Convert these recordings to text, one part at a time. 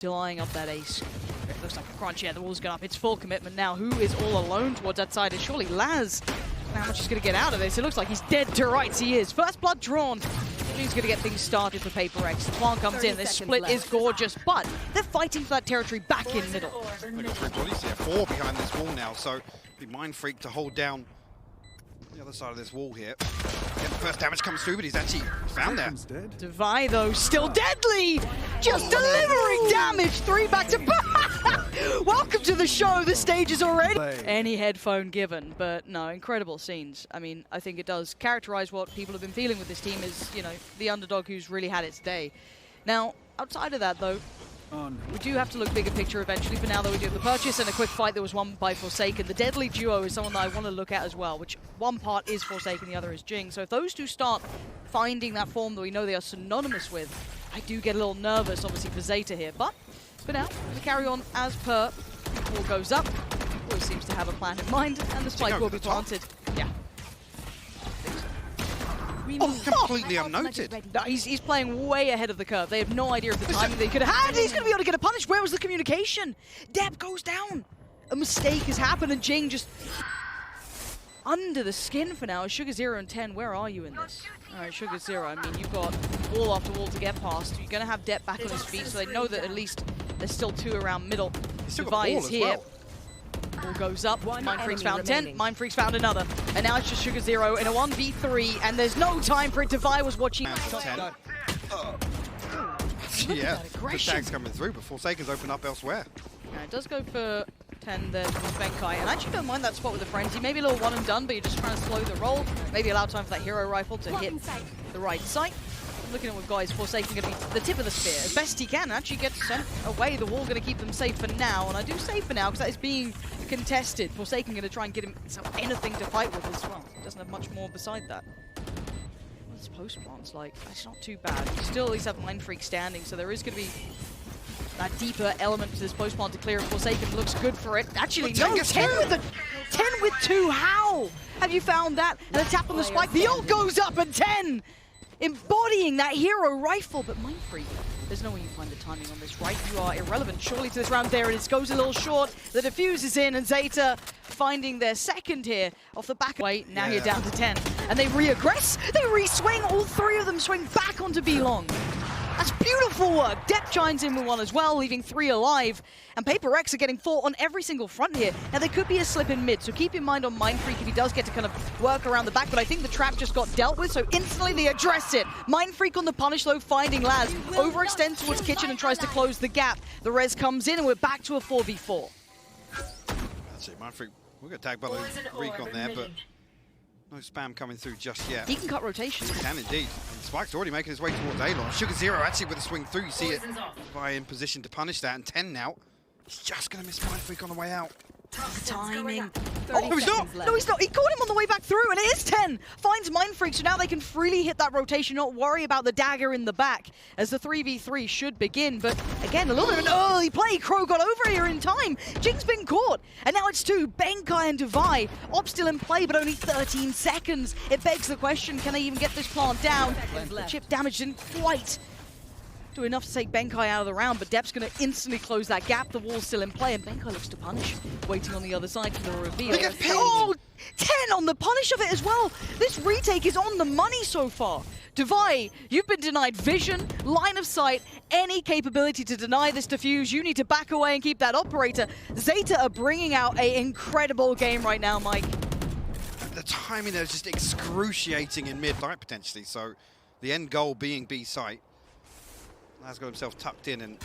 Still eyeing up that ace. It looks like a crunch. Yeah, the wall's gone up. It's full commitment now. Who is all alone towards that side? Is surely Laz. How much he's going to get out of this? It looks like he's dead to rights. He is. First blood drawn. He's going to get things started for Paper X. The plan comes in. This split is gorgeous, but they're fighting for that territory back in middle. They've got 3 bodies here. 4 behind this wall now, so be mindfreak to hold down the other side of this wall here. Again, the first damage comes through, but he's actually found there. Devi, though, still deadly! Just delivering damage! 3 back to back! Welcome to the show, the stage is already... Any headphone given, but no, incredible scenes. I mean, I think it does characterize what people have been feeling with this team is, you know, the underdog who's really had its day. Now, outside of that, though, we do have to look bigger picture eventually. For now, though, we do have the purchase and a quick fight that was won by Forsaken. The deadly duo is someone that I want to look at as well, which one part is Forsaken, the other is Jing. So if those two start finding that form that we know they are synonymous with, I do get a little nervous, obviously, for ZETA here. But for now, we carry on as per. Ball goes up. Always seems to have a plan in mind, and the spike will be planted. Yeah. Oh, completely unnoted. No, he's playing way ahead of the curve. They have no idea of the timing they could have had. He's going to be able to get a punish. Where was the communication? Deb goes down. A mistake has happened, and Jing just under the skin for now. Sugar Zero and TENN, where are you in this? All right, Sugar Zero, I mean, you've got wall after wall to get past. You're going to have Deb back on his feet, so they know that at least there's still 2 around middle. Devi is here. Well. Ball goes up, mindfreak's found 10, mindfreak's found another. And now it's just Sugar Zero in a 1v3, and there's no time for it. Devi was watching. Yeah, the tag's coming through, but Forsaken's open up elsewhere. Yeah, it does go for 10 there with Benkai, and I actually don't mind that spot with the frenzy. Maybe a little one and done, but you're just trying to slow the roll. Maybe allow time for that hero rifle to hit the right site. Looking at what guys, Forsaken going to be the tip of the spear as best he can. Actually get sent away. The wall going to keep them safe for now, and I do say for now because that is being contested. Forsaken going to try and get him anything to fight with as well. Doesn't have much more beside that. What's post plants like? That's not too bad. You still at least have mindfreak standing, so there is going to be that deeper element to this post plant to clear. Forsaken looks good for it. Actually, no, 10 with the 10 with 2. How have you found that? And a tap on the spike. The ult goes up, and 10. Embodying that hero rifle, but mindfreak, there's no way you find the timing on this, right? You are irrelevant surely to this round. There it is, goes a little short, the defuse is in, and ZETA finding their second here off the back. Wait, now you're down to 10, and they re-aggress, they re-swing, all 3 of them swing back onto B-Long. That's beautiful work. Dep chimes in with 1 as well, leaving 3 alive. And Paper X are getting 4 on every single front here. Now, there could be a slip in mid, so keep in mind on mindfreak if he does get to kind of work around the back, but I think the trap just got dealt with, so instantly they address it. Mindfreak on the punish, though, finding Laz. Overextends towards Kitchen and tries to close the gap. The res comes in, and we're back to a 4v4. That's it, mindfreak. We're going to tag Ballatw on there, but no spam coming through just yet. He can cut rotation. He can indeed. And Spike's already making his way towards A-Long. Sugar Zero actually with a swing through. You see it by in position to punish that. And 10 now. He's just going to miss mindfreak on the way out. Timing. Oh, he's not! No, he's not. He caught him on the way back through, and it is 10. Finds mindfreak, so now they can freely hit that rotation, not worry about the dagger in the back, as the 3v3 should begin. But again, a little bit of an early play. Crow got over here in time. Jing's been caught, and now it's 2. Benkai and Devi. Op still in play, but only 13 seconds. It begs the question, can they even get this plant down? The chip damage didn't quite do enough to take Benkai out of the round, but Dep's going to instantly close that gap. The wall's still in play, and Benkai looks to punish, waiting on the other side for the reveal. Oh, 10 on the punish of it as well. This retake is on the money so far. Devi, you've been denied vision, line of sight, any capability to deny this defuse. You need to back away and keep that operator. ZETA are bringing out an incredible game right now, Mike. The timing there is just excruciating in mid-light, potentially, so the end goal being B site. Has got himself tucked in and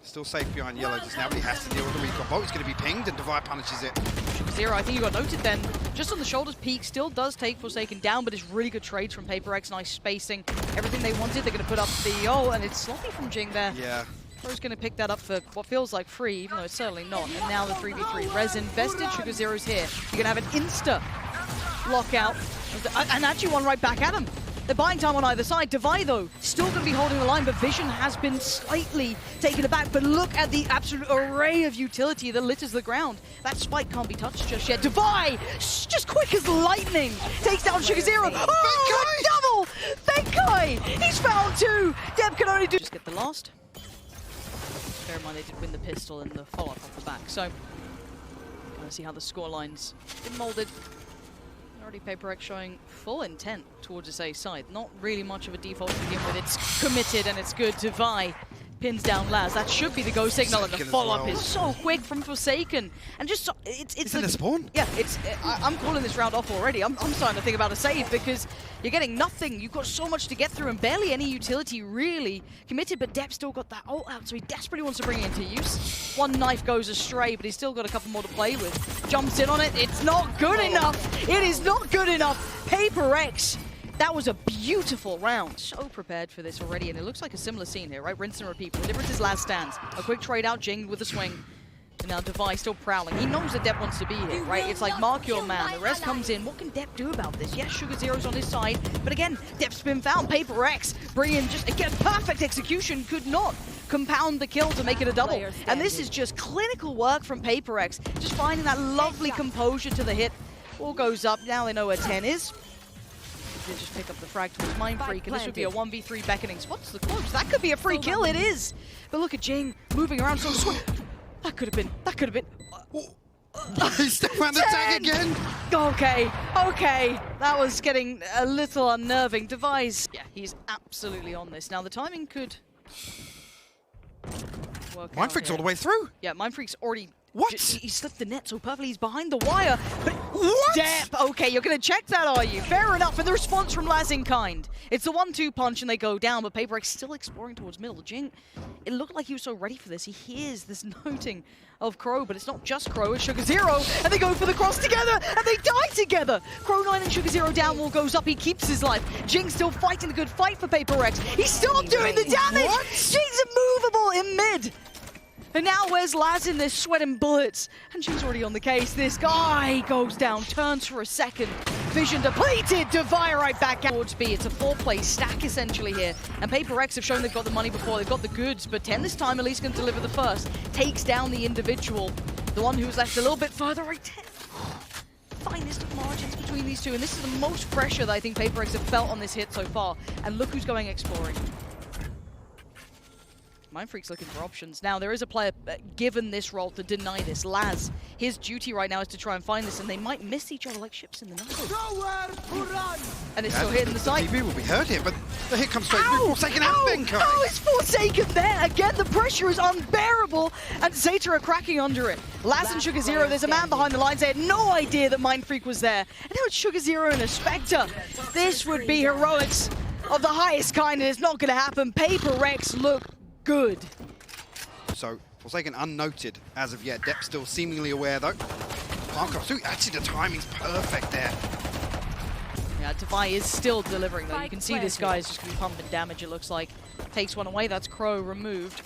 still safe behind yellow just now, but he has to deal with the recon bolt. He's going to be pinged, and Devi punishes it. Zero, I think you got noted then. Just on the shoulders peak, still does take Forsaken down, but it's really good trades from Paper X. Nice spacing. Everything they wanted, they're going to put up the and it's sloppy from Jing there. Yeah. Bro's going to pick that up for what feels like free, even though it's certainly not. And now the 3v3. Res invested, Sugar Zero's here. You're going to have an insta lockout, and actually one right back at him. They're buying time on either side. Devi, though, still going to be holding the line, but Vision has been slightly taken aback. But look at the absolute array of utility that litters the ground. That spike can't be touched just yet. Devi, just quick as lightning, takes down Sugar Zero. Oh, double! Benkai! He's found 2! Deb can only do... Just get the last. Bear in mind they did win the pistol and the follow-up off the back. So, gonna see how the scoreline's been molded. Already PaperX showing full intent towards this A side. Not really much of a default to begin with. It's committed and it's good. Divai pins down Laz. That should be the go signal, and the follow-up is so quick from Forsaken. And just so, it's in the spawn. Yeah, I'm calling this round off already. I'm starting to think about a save because you're getting nothing. You've got so much to get through and barely any utility really committed, but Depp still got that ult out, so he desperately wants to bring it into use. One knife goes astray, but he's still got a couple more to play with. Jumps in on it. It's not good enough. It is not good enough. PaperX. That was a beautiful round. So prepared for this already, and it looks like a similar scene here, right? Rinse and repeat. The difference is Laz stands. A quick trade out, Jing with a swing. And now Divai still prowling. He knows that Depp wants to be here, right? It's like, mark your man. The rest comes in. What can Depp do about this? Yes, Sugar Zero's on his side, but again, Depp's been found. PaperX bringing just, again, perfect execution. Could not compound the kill to make it a double. And this is just clinical work from PaperX. Just finding that lovely composure to the hit. All goes up. Now they know where TENN is. They just pick up the frag towards mindfreak, and this would be a 1v3 beckoning. Spots the close. That could be a free kill. It is. But look at Jing moving around so swift. That could have been. That could have been. He's still on the tag again. Okay. Okay. That was getting a little unnerving. Divai's. Yeah, he's absolutely on this. Now the timing could work. Mindfreak's all the way through. Yeah, Mindfreak's already. What? He slipped the net so perfectly. He's behind the wire. But what? Depp. Okay, you're going to check that, are you? Fair enough. And the response from Laz in kind. It's the 1-2 punch and they go down, but PaperX still exploring towards middle. Jing, it looked like he was so ready for this. He hears this noting of Crow, but it's not just Crow, it's Sugar Zero. And they go for the cross together, and they die together. Crow9 and Sugar Zero down, wall goes up, he keeps his life. Jing still fighting the good fight for PaperX. He's still doing the damage. What? Jing's immovable in mid. And now where's Laz in this, sweating bullets? And she's already on the case. This guy goes down, turns for a second. Vision depleted, Divai right back out towards B. It's a 4-play stack essentially here. And PaperX have shown they've got the money before, they've got the goods, but TENN this time at least can deliver the first. Takes down the individual, the one who's left a little bit further right. Finest of margins between these two, and this is the most pressure that I think PaperX have felt on this hit so far. And look who's going exploring. Mindfreak's looking for options. Now, there is a player given this role to deny this. Laz, his duty right now is to try and find this, and they might miss each other like ships in the night. And it's still hitting the side. TV will be hurt here, but the hit comes straight through Forsaken and Benkai. Oh, it's Forsaken there! Again, the pressure is unbearable, and ZETA are cracking under it. Laz and Sugar Zero, there's a man behind the lines. They had no idea that Mindfreak was there. And now it's Sugar Zero and a Spectre. This would be heroics of the highest kind, and it's not going to happen. PaperX look good. So, Forsaken unnoted as of yet. Depp still seemingly aware though. Palm comes through. Actually, the timing's perfect there. Yeah, Divai is still delivering though. You can see this guy is just going to be pumping damage, it looks like. Takes one away, that's Crow removed.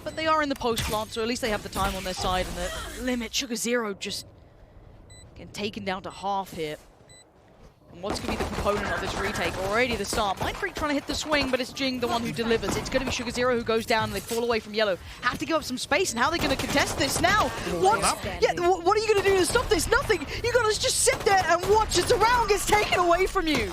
But they are in the post plant, so at least they have the time on their side and the limit. Sugar Zero just getting taken down to half here. And what's going to be the component of this retake? Already the start. Mindfreak trying to hit the swing, but it's Jing, the one who delivers. It's going to be Sugar Zero who goes down, and they fall away from Yellow. Have to give up some space, and how are they going to contest this now? What? Yeah, what are you going to do to stop this? Nothing. You got to just sit there and watch as the round gets taken away from you.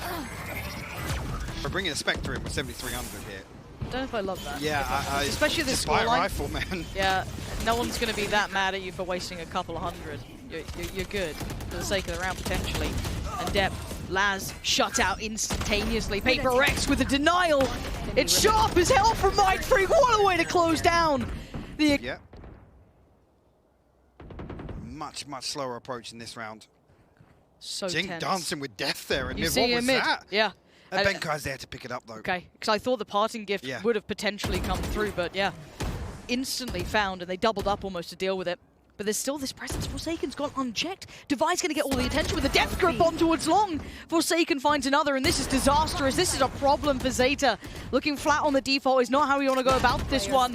We're bringing a Spectre in with 7,300 here. I don't know if I love that. Yeah, especially this scoreline. rifle, man. Yeah, no one's going to be that mad at you for wasting a couple of hundred. You're good for the sake of the round potentially. And Depp, Laz shut out instantaneously. PaperX with a denial. It's sharp as hell from Mindfreak. What a way to close down. Yeah. Much slower approach in this round. So Jing tense. dancing with death there, and You what see was mid. that? Yeah. And Benkai's there to pick it up though. Okay, because I thought the parting gift would have potentially come through, but yeah, instantly found, and they doubled up almost to deal with it. But there's still this presence. Forsaken's gone unchecked. Divai's going to get all the attention with the death grip bomb towards long. Forsaken finds another, and this is disastrous. This is a problem for ZETA. Looking flat on the default is not how you want to go about this one.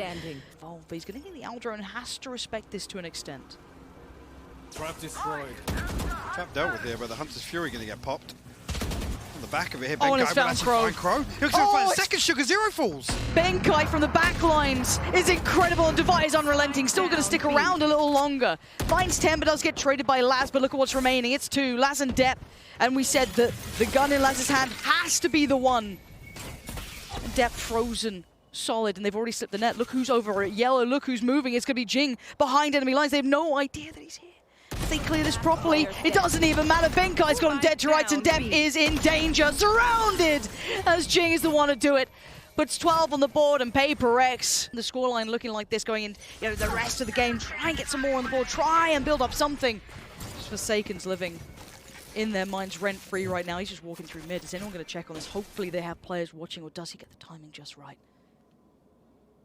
Oh, but he's going to get the Aldro and has to respect this to an extent. Trap destroyed. Trap dealt with here, but the Hunter's Fury going to get popped. On the back of it here, Oh, and Benkai it's will found actually find Crow. Looks Oh, like it's- second Sugar Zero falls. Benkai from the back lines is incredible, and Divai is unrelenting, still going to stick around a little longer. Finds 10, but does get traded by Laz, but look at what's remaining. It's 2, Laz and Depp, and we said that the gun in Laz's hand has to be the one. And Depp frozen solid, and they've already slipped the net. Look who's over at yellow. Look who's moving. It's going to be Jing behind enemy lines. They have no idea that he's here. If they clear this properly, it doesn't even matter. Benkai's got him dead to rights, and Depp is in danger. Surrounded as Jing is the one to do it. Puts 12 on the board and Paper X. The scoreline looking like this going in, the rest of the game. Try and get some more on the board. Try and build up something. Just Forsaken's living in their minds rent-free right now. He's just walking through mid. Is anyone going to check on this? Hopefully they have players watching, or does he get the timing just right?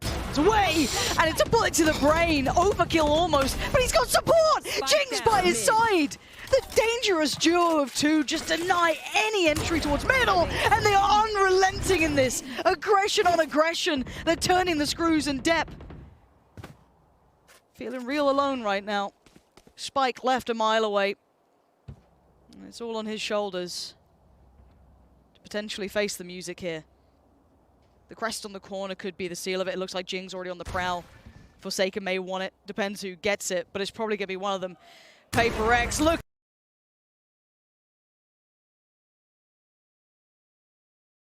It's away, and it's a bullet to the brain. Overkill almost, but he's got support. Jingg's by his side. The dangerous duo of two just deny any entry towards middle, and they are unrelenting in this. Aggression on aggression. They're turning the screws in depth. Feeling real alone right now. Spike left a mile away. And it's all on his shoulders to potentially face the music here. The crest on the corner could be the seal of it. It looks like Jingg's already on the prowl. Forsaken may want it. Depends who gets it, but it's probably going to be one of them. Paper X, look.